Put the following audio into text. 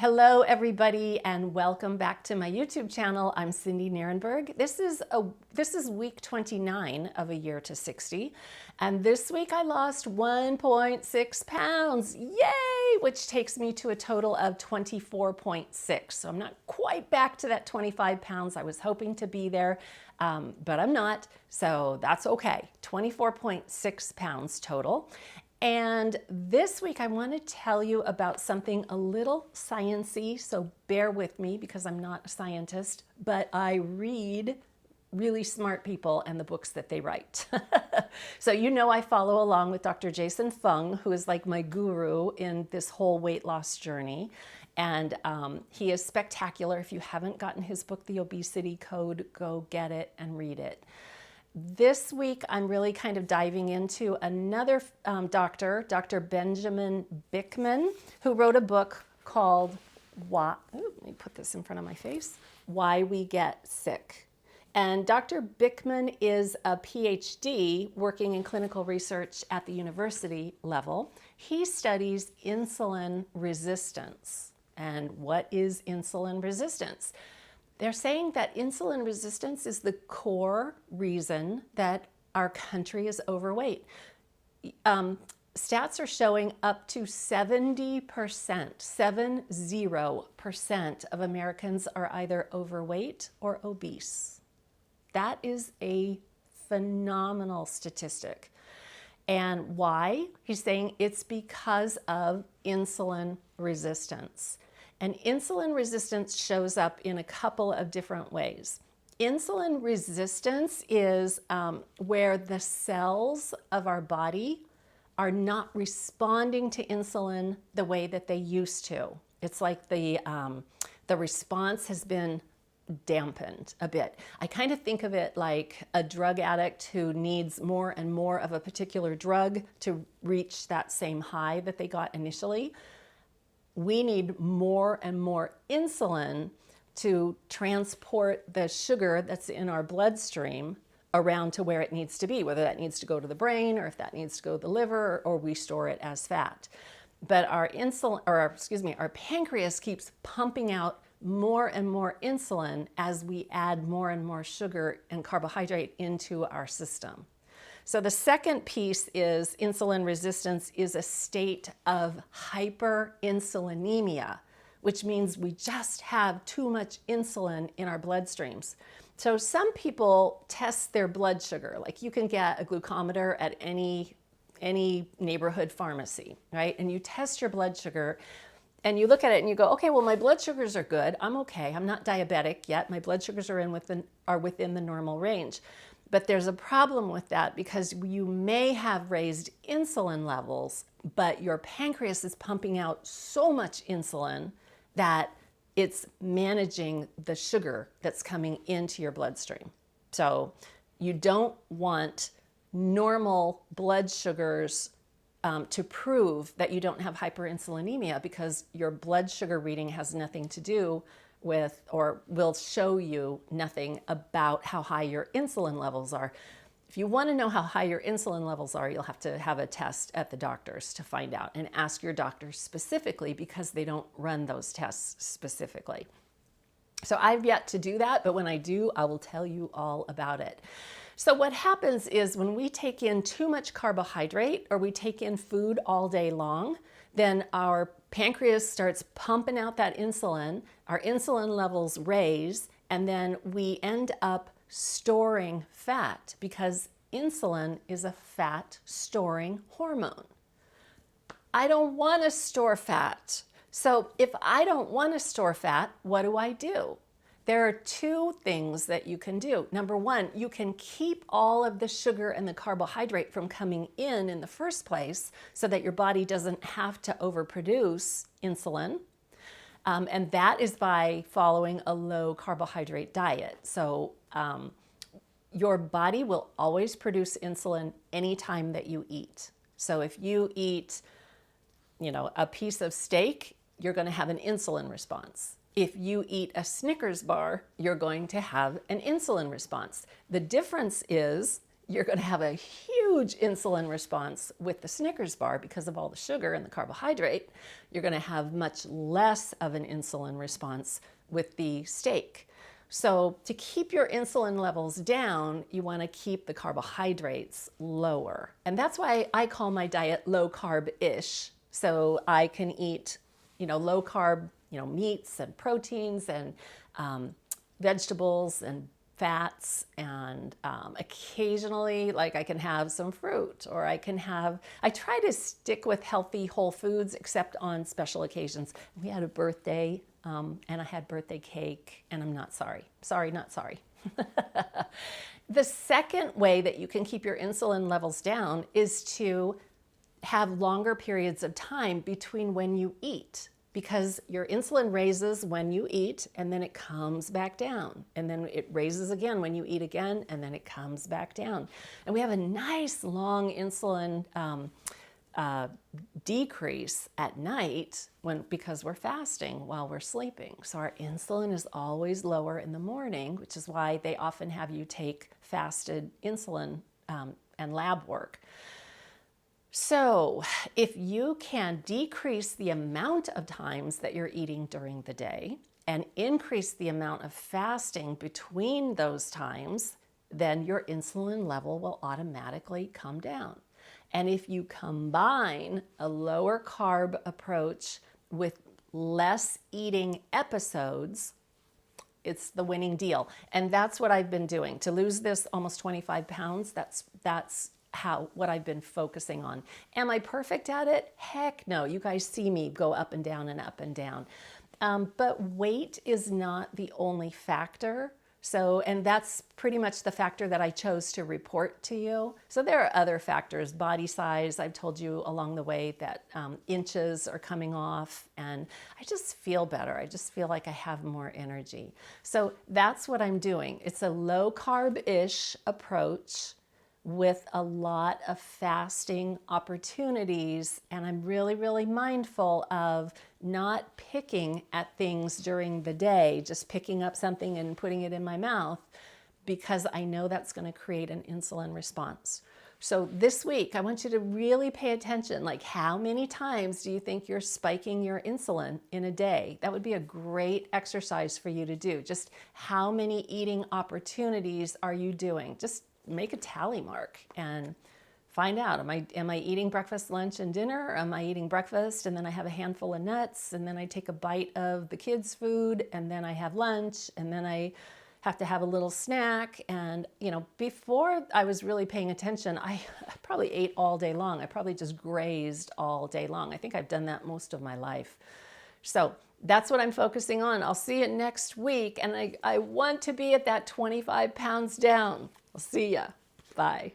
Hello everybody and welcome back to my YouTube channel. I'm Cindy Nierenberg. This is week 29 of a year to 60, and this week I lost 1.6 pounds. Yay! Which takes me to a total of 24.6. So I'm not quite back to that 25 pounds. I was hoping to be there, but I'm not. So that's okay. 24.6 pounds total. And this week I want to tell you about something a little science-y, so bear with me because I'm not a scientist, but I read really smart people and the books that they write. So you know I follow along with Dr. Jason Fung, who is like my guru in this whole weight loss journey. And he is spectacular. If you haven't gotten his book, The Obesity Code, go get it and read it. This week, I'm really kind of diving into another doctor, Dr. Benjamin Bikman, who wrote a book called let me put this in front of my face, Why We Get Sick. And Dr. Bikman is a PhD working in clinical research at the university level. He studies insulin resistance. And what is insulin resistance? They're saying that insulin resistance is the core reason that our country is overweight. Stats are showing up to 70%, 70% of Americans are either overweight or obese. That is a phenomenal statistic. And why? He's saying it's because of insulin resistance. And insulin resistance shows up in a couple of different ways. Insulin resistance is where the cells of our body are not responding to insulin the way that they used to. It's like the response has been dampened a bit. I kind of think of it like a drug addict who needs more and more of a particular drug to reach that same high that they got initially. We need more and more insulin to transport the sugar that's in our bloodstream around to where it needs to be, whether that needs to go to the brain or if that needs to go to the liver or we store it as fat. But our pancreas keeps pumping out more and more insulin as we add more and more sugar and carbohydrate into our system. So the second piece is insulin resistance is a state of hyperinsulinemia, which means we just have too much insulin in our bloodstreams. So some people test their blood sugar, like you can get a glucometer at any neighborhood pharmacy, right? And you test your blood sugar and you look at it and you go, okay, well, my blood sugars are good. I'm okay. I'm not diabetic yet. My blood sugars are within the normal range. But there's a problem with that because you may have raised insulin levels, but your pancreas is pumping out so much insulin that it's managing the sugar that's coming into your bloodstream. So you don't want normal blood sugars to prove that you don't have hyperinsulinemia because your blood sugar reading has nothing to do with or will show you nothing about how high your insulin levels are. If you want to know how high your insulin levels are, you'll have to have a test at the doctor's to find out and ask your doctor specifically because they don't run those tests specifically. So I've yet to do that, but when I do, I will tell you all about it. So what happens is when we take in too much carbohydrate or we take in food all day long, then our pancreas starts pumping out that insulin, our insulin levels raise, and then we end up storing fat because insulin is a fat storing hormone. I don't want to store fat. So if I don't want to store fat, what do? There are two things that you can do. Number one, you can keep all of the sugar and the carbohydrate from coming in the first place so that your body doesn't have to overproduce insulin. And that is by following a low carbohydrate diet. So your body will always produce insulin anytime that you eat. So if you eat, a piece of steak, you're going to have an insulin response. If you eat a Snickers bar, you're going to have an insulin response. The difference is you're going to have a huge insulin response with the Snickers bar because of all the sugar and the carbohydrate. You're going to have much less of an insulin response with the steak. So to keep your insulin levels down, you want to keep the carbohydrates lower. And that's why I call my diet low carb-ish. So I can eat, low carb, meats and proteins and vegetables and fats, and occasionally, like, I can have some fruit, or I try to stick with healthy whole foods except on special occasions. We had a birthday and I had birthday cake, and I'm not sorry. Sorry, not sorry. The second way that you can keep your insulin levels down is to have longer periods of time between when you eat, because your insulin raises when you eat and then it comes back down, and then it raises again when you eat again, and then it comes back down. And we have a nice long insulin decrease at night because we're fasting while we're sleeping. So our insulin is always lower in the morning, which is why they often have you take fasted insulin and lab work. So if you can decrease the amount of times that you're eating during the day and increase the amount of fasting between those times, then your insulin level will automatically come down. And if you combine a lower carb approach with less eating episodes, it's the winning deal. And that's what I've been doing. To lose this almost 25 pounds, that's what I've been focusing on. Am I perfect at it? Heck no. You guys see me go up and down and up and down. But weight is not the only factor. And that's pretty much the factor that I chose to report to you. So there are other factors, body size. I've told you along the way that inches are coming off, and I just feel better. I just feel like I have more energy. So that's what I'm doing. It's a low carb-ish approach with a lot of fasting opportunities, and I'm really, really mindful of not picking at things during the day, just picking up something and putting it in my mouth, because I know that's going to create an insulin response. So this week, I want you to really pay attention, like, how many times do you think you're spiking your insulin in a day? That would be a great exercise for you to do. Just how many eating opportunities are you doing? Just make a tally mark and find out, am I eating breakfast, lunch, and dinner? Or am I eating breakfast and then I have a handful of nuts, and then I take a bite of the kids' food, and then I have lunch, and then I have to have a little snack? And before I was really paying attention, I probably ate all day long. I probably just grazed all day long. I think I've done that most of my life. So that's what I'm focusing on. I'll see you next week, and I want to be at that 25 pounds down. I'll see ya. Bye.